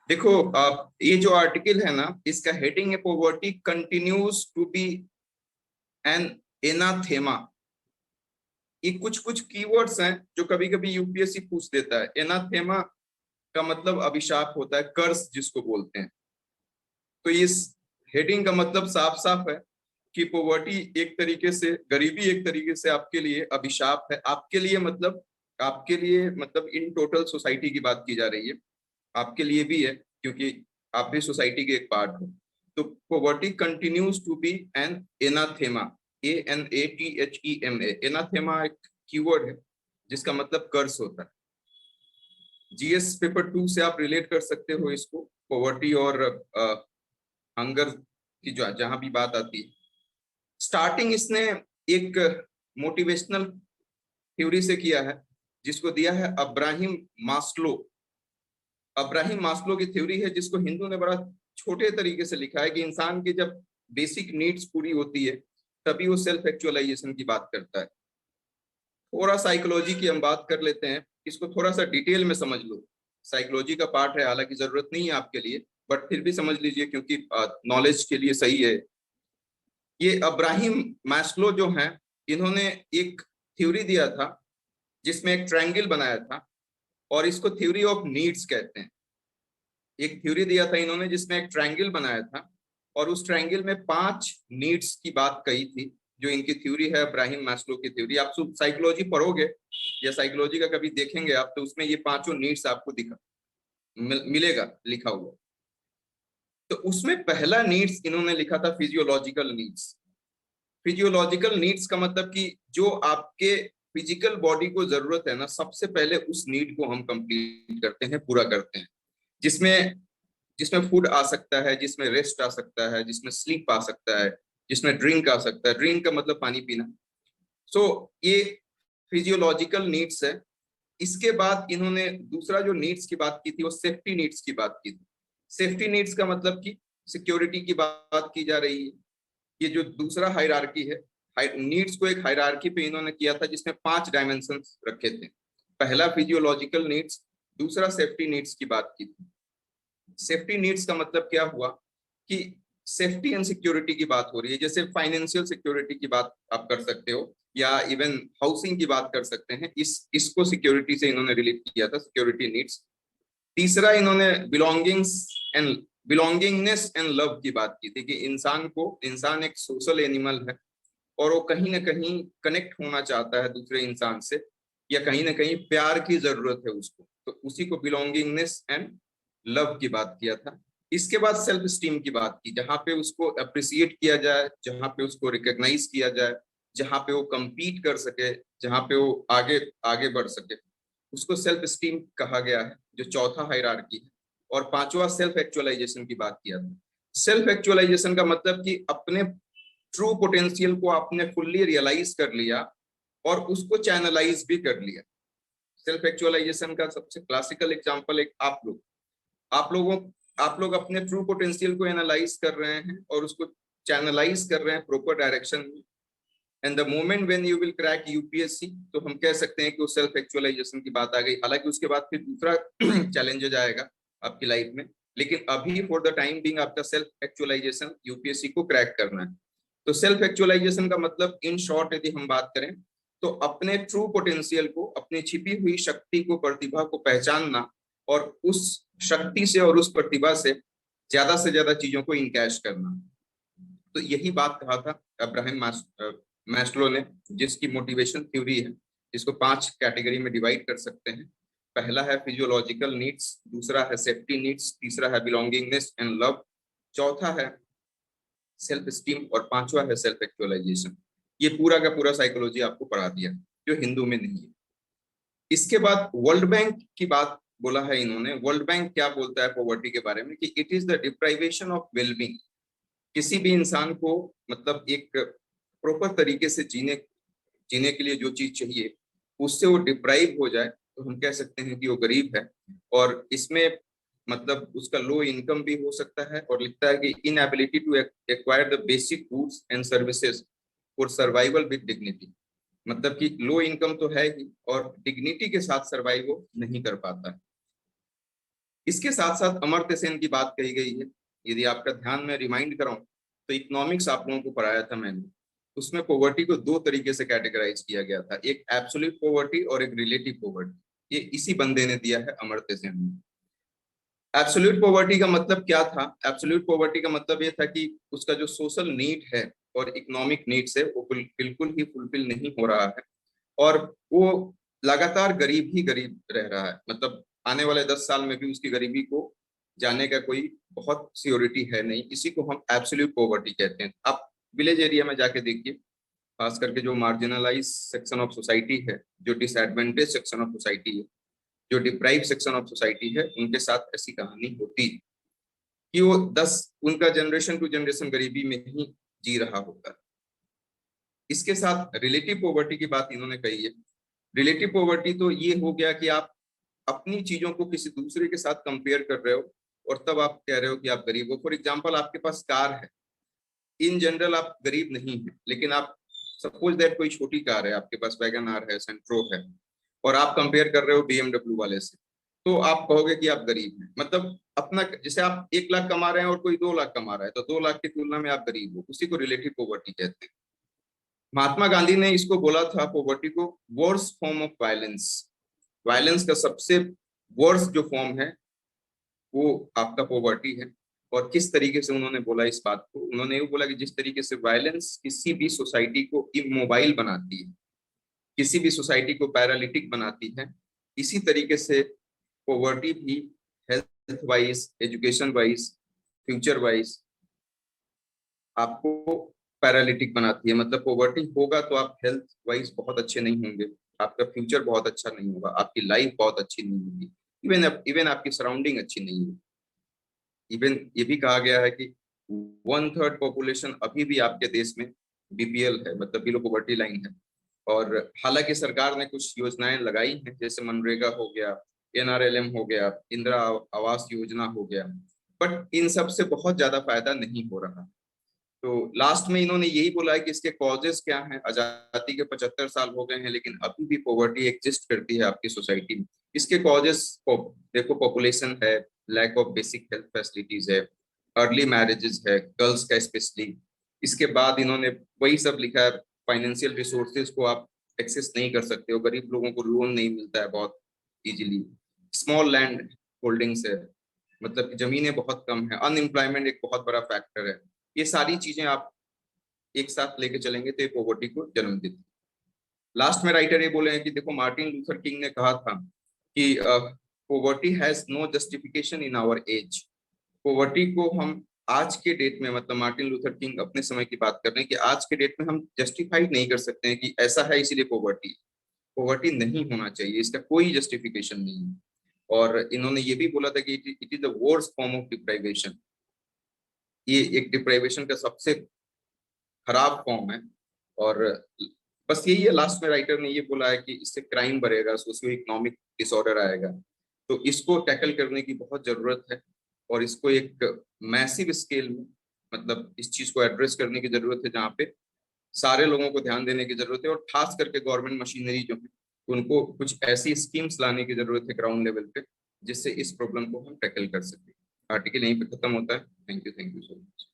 देखो, ये जो आर्टिकल है ना, इसका हेडिंग है poverty continues to be an anathema. ये कुछ कुछ कीवर्ड्स हैं जो कभी कभी यूपीएससी पूछ देता है। एनाथेमा का मतलब अभिशाप होता है, कर्स जिसको बोलते हैं। तो इस हेडिंग का मतलब साफ साफ है कि पॉवर्टी एक तरीके से, गरीबी एक तरीके से आपके लिए अभिशाप है। आपके लिए मतलब इन टोटल सोसाइटी की बात की जा रही है, आपके लिए भी है क्योंकि आप भी सोसाइटी के एक पार्ट हो। तो poverty continues to be an anathema, ANATHEMA। Anathema एक कीवर्ड है जिसका मतलब कर्स होता है। जीएस पेपर 2 से आप रिलेट कर सकते हो इसको, पॉवर्टी और हंगर की जो जहां भी बात आती है। स्टार्टिंग इसने एक मोटिवेशनल थ्योरी से किया है जिसको दिया है अब्राहिम मास्लो। अब्राहिम मास्लो की थ्योरी है जिसको हिंदू ने बड़ा छोटे तरीके से लिखा है कि इंसान की जब बेसिक नीड्स पूरी होती है तभी वो सेल्फ एक्चुअलाइजेशन की बात करता है। थोड़ा साइकोलॉजी की हम बात कर लेते हैं, इसको थोड़ा सा डिटेल में समझ लो। साइकोलॉजी का पार्ट है, हालांकि जरूरत नहीं है आपके लिए, बट फिर भी समझ लीजिए क्योंकि नॉलेज के लिए सही है। ये अब्राहिम मैस्लो जो हैं, इन्होंने एक थ्योरी दिया था जिसमें एक ट्रायंगल बनाया था, और इसको थ्योरी ऑफ नीड्स कहते हैं। एक थ्योरी दिया था इन्होंने जिसमें एक ट्रायंगल बनाया था, और उस ट्रायंगल में 5 नीड्स की बात कही थी, जो इनकी थ्योरी है अब्राहिम मैस्लो की थ्योरी। आप साइकोलॉजी पढ़ोगे या साइकोलॉजी का कभी देखेंगे आप, तो उसमें ये पांचों नीड्स आपको मिलेगा लिखा हुआ। तो उसमें पहला नीड्स इन्होंने लिखा था फिजियोलॉजिकल नीड्स। फिजियोलॉजिकल नीड्स का मतलब कि जो आपके फिजिकल बॉडी को जरूरत है ना, सबसे पहले उस नीड को हम कंप्लीट करते हैं, पूरा करते हैं। जिसमें जिसमें फूड आ सकता है, जिसमें रेस्ट आ सकता है, जिसमें स्लीप आ सकता है, जिसमें ड्रिंक आ सकता है। ड्रिंक का मतलब पानी पीना। सो ये फिजियोलॉजिकल नीड्स है। इसके बाद इन्होंने दूसरा जो नीड्स की बात की थी वो सेफ्टी नीड्स की बात की थी। सेफ्टी नीड्स का मतलब कि सिक्योरिटी की बात की जा रही है। ये जो दूसरा हायरार्की है, नीड्स को एक हायरार्की पे इन्होंने किया था जिसमें 5 डायमेंशन रखे थे। पहला फिजियोलॉजिकल नीड्स, दूसरा सेफ्टी नीड्स की बात की थी। सेफ्टी नीड्स का मतलब क्या हुआ कि सेफ्टी एंड सिक्योरिटी की बात हो रही है। जैसे फाइनेंशियल सिक्योरिटी की बात आप कर सकते हो, या इवन हाउसिंग की बात कर सकते हैं। इसको सिक्योरिटी से इन्होंने रिलेट किया था, सिक्योरिटी नीड्स। तीसरा इन्होंने बिलोंगिंगनेस एंड लव की बात की थी कि इंसान एक सोशल एनिमल है, और वो कहीं ना कहीं कनेक्ट होना चाहता है दूसरे इंसान से, या कहीं ना कहीं प्यार की जरूरत है उसको। तो उसी को बिलोंगिंगनेस एंड लव की बात किया था। इसके बाद सेल्फ स्टीम की बात की, जहां पे उसको अप्रिसिएट किया जाए, जहां पे उसको रिकॉग्नाइज किया जाए, जहां पे वो compete कर सके, जहां पे वो आगे आगे बढ़ सके, उसको सेल्फ स्टीम कहा गया है, जो चौथा हायरार्की है। और पांचवा सेल्फ एक्चुअलाइजेशन की बात किया था। सेल्फ एक्चुअलाइजेशन का मतलब कि अपने ट्रू पोटेंशियल को आपने फुल्ली रियलाइज कर लिया और उसको चैनलाइज भी कर लिया। सेल्फ एक्चुअलाइजेशन का सबसे क्लासिकल एग्जांपल एक आप लोगों आप लोग अपने ट्रू पोटेंशियल को एनालाइज कर रहे हैं और उसको चैनलाइज कर रहे हैं प्रॉपर डायरेक्शन में। And the moment when you will crack UPSC, तो हम कह सकते हैं कि वो सेल्फ एक्चुअलाइजेशन की बात आ गई। हालांकि उसके बाद फिर दूसरा चैलेंजेज आएगा आपकी लाइफ में, लेकिन अभी फॉर द टाइम बिंग आपका सेल्फ एक्चुअलाइजेशन यूपीएससी को क्रैक करना है। तो सेल्फ एक्चुअलाइजेशन का मतलब इन शॉर्ट यदि हम बात करें तो अपने ट्रू पोटेंशियल को, अपनी छिपी हुई शक्ति को, प्रतिभा को पहचानना, और उस शक्ति से और उस प्रतिभा से ज्यादा चीजों को इनकैश करना। तो यही बात कहा था अब्राहम मैस्लो ने, जिसकी मोटिवेशन थ्योरी है, इसको 5 कैटेगरी में डिवाइड कर सकते हैं। पहला है फिजियोलॉजिकल नीड्स, दूसरा है सेफ्टी नीड्स, तीसरा है बिलोंगिंगनेस एंड लव, चौथा है सेल्फ स्टीम, और पांचवा है सेल्फ एक्चुअलाइजेशन। ये पूरा का पूरा साइकोलॉजी आपको पढ़ा दिया जो हिंदू में नहीं है। इसके बाद वर्ल्ड बैंक की बात बोला है इन्होंने। वर्ल्ड बैंक क्या बोलता है पॉवर्टी के बारे में कि it is the deprivation of wellbeing. किसी भी इंसान को मतलब एक प्रॉपर तरीके से जीने के लिए जो चीज चाहिए उससे वो डिप्राइव हो जाए, तो हम कह सकते हैं कि वो गरीब है। और इसमें मतलब उसका लो इनकम भी हो सकता है, और लिखता है कि inability to acquire the basic goods and services for survival with dignity. मतलब कि लो इनकम तो है ही, और डिग्निटी के साथ सर्वाइव नहीं कर पाता है। इसके साथ साथ अमर्त्य सेन की बात कही गई है। यदि आपका ध्यान में रिमाइंड कराऊं तो इकोनॉमिक्स आप लोगों को पढ़ाया था मैंने, उसमें पॉवर्टी को दो तरीके से कैटेगराइज किया गया था, एक एब्सोल्यूट पॉवर्टी और एक रिलेटिव पॉवर्टी। ये इसी बंदे ने दिया है, अमर्त्य सेन ने। एब्सोल्यूट पॉवर्टी का मतलब क्या था? एब्सोल्यूट पॉवर्टी का मतलब ये था कि उसका जो सोशल नीड है और इकोनॉमिक नीड्स है वो बिल्कुल ही फुलफिल नहीं हो रहा है, और वो लगातार गरीब ही गरीब रह रहा है। मतलब आने वाले 10 साल में भी उसकी गरीबी को जाने का कोई बहुत सियोरिटी है नहीं। इसी को हम एब्सोल्यूट पॉवर्टी कहते हैं। आप विलेज एरिया में जाके देखिए, खास करके जो मार्जिनलाइज सेक्शन ऑफ सोसाइटी है, जो डिसएडवांटेज सेक्शन ऑफ सोसाइटी है, जो डिप्राइव सेक्शन ऑफ सोसाइटी है, उनके साथ ऐसी कहानी होती है कि वो 10 उनका जनरेशन टू जनरेशन गरीबी में ही जी रहा होता है। इसके साथ रिलेटिव पॉवर्टी की बात इन्होंने कही है। रिलेटिव पॉवर्टी तो ये हो गया कि आप अपनी चीजों को किसी दूसरे के साथ कंपेयर कर रहे हो और तब आप कह रहे हो कि आप गरीब हो। फॉर एग्जाम्पल, आपके पास कार है, इन जनरल आप गरीब नहीं है, लेकिन आप सपोज दैट कोई छोटी कार है, आपके पास वैगन आर है, सेंट्रो है, और आप कंपेयर कर रहे हो बीएमडब्ल्यू वाले से, तो आप कहोगे कि आप गरीब हैं। मतलब अपना, जैसे आप 1 लाख कमा रहे हैं और कोई 2 लाख कमा रहा है, तो 2 लाख की तुलना में आप गरीब हो, उसी को रिलेटिव पॉवर्टी कहते हैं। महात्मा गांधी ने इसको बोला था, पॉवर्टी को, worse form of violence. Violence का सबसे वर्स जो फॉर्म है वो आपका पॉवर्टी है। और किस तरीके से उन्होंने बोला इस बात को? उन्होंने ये बोला कि जिस तरीके से वायलेंस किसी भी सोसाइटी को इमोबाइल बनाती है, किसी भी सोसाइटी को पैरालिटिक बनाती है, इसी तरीके से पॉवर्टी भी health wise, education wise, future wise आपको पैरालिटिक बनाती है। मतलब पॉवर्टी होगा तो आप हेल्थ वाइज बहुत अच्छे नहीं होंगे, आपका फ्यूचर बहुत अच्छा नहीं होगा, आपकी लाइफ बहुत अच्छी नहीं होगी, इवन आपकी सराउंडिंग अच्छी नहीं होगी। इवन ये भी कहा गया है कि 1/3 पॉपुलेशन अभी भी आपके देश में बीपीएल है, मतलब बिलो पॉवर्टी लाइन है। और हालांकि सरकार ने कुछ योजनाएं लगाई हैं, जैसे मनरेगा हो गया, एनआरएलएम हो गया, इंदिरा आवास योजना हो गया, बट इन सब से बहुत ज्यादा फायदा नहीं हो रहा। तो लास्ट में इन्होंने यही बोला है कि इसके कॉजेस क्या हैं। आजादी के 75 साल हो गए हैं, लेकिन अभी भी पॉवर्टी एग्जिस्ट करती है आपकी सोसाइटी में। इसके कॉजेस देखो, पॉपुलेशन है, lack of basic health facilities है, अर्ली मैरिजेस है, गर्ल्स का स्पेशली। इसके बाद इन्होंने वही सब लिखा है, फाइनेंशियल रिसोर्सेज को आप एक्सेस नहीं कर सकते हो, गरीब लोगों को लोन नहीं मिलता है बहुत इजीली, स्मॉल लैंड होल्डिंग्स है, मतलब कि जमीनें बहुत कम है, अनएम्प्लॉयमेंट एक बहुत बड़ा फैक्टर है। ये सारी चीजें आप एक साथ लेके चलेंगे तो ये पॉवर्टी को जन्म देती है। लास्ट में राइटर ये बोले हैं कि देखो, मार्टिन लूथर किंग ने कहा था कि poverty has no justification in our age. Poverty को हम आज के डेट में, मतलब मार्टिन लूथर किंग अपने समय की बात कर रहे हैं कि आज के डेट में हम जस्टिफाइड नहीं कर सकते हैं कि ऐसा है इसीलिए पॉवर्टी। पॉवर्टी नहीं होना चाहिए, इसका कोई जस्टिफिकेशन नहीं है। और इन्होंने ये भी बोला था कि it is the worst form of deprivation. ये एक डिप्राइवेशन का सबसे खराब फॉर्म है। और बस यही है, लास्ट में राइटर ने ये बोला है कि इससे क्राइम बढ़ेगा, सोशियो इकोनॉमिक डिसऑर्डर आएगा। तो इसको टैकल करने की बहुत जरूरत है, और इसको एक मैसिव स्केल में, मतलब इस चीज को एड्रेस करने की जरूरत है, जहाँ पे सारे लोगों को ध्यान देने की जरूरत है, और खास करके गवर्नमेंट मशीनरी जो है उनको कुछ ऐसी स्कीम्स लाने की जरूरत है ग्राउंड लेवल पे, जिससे इस प्रॉब्लम को हम टैकल कर सकें। आर्टिकल यहीं पे खत्म होता है। Thank you so much.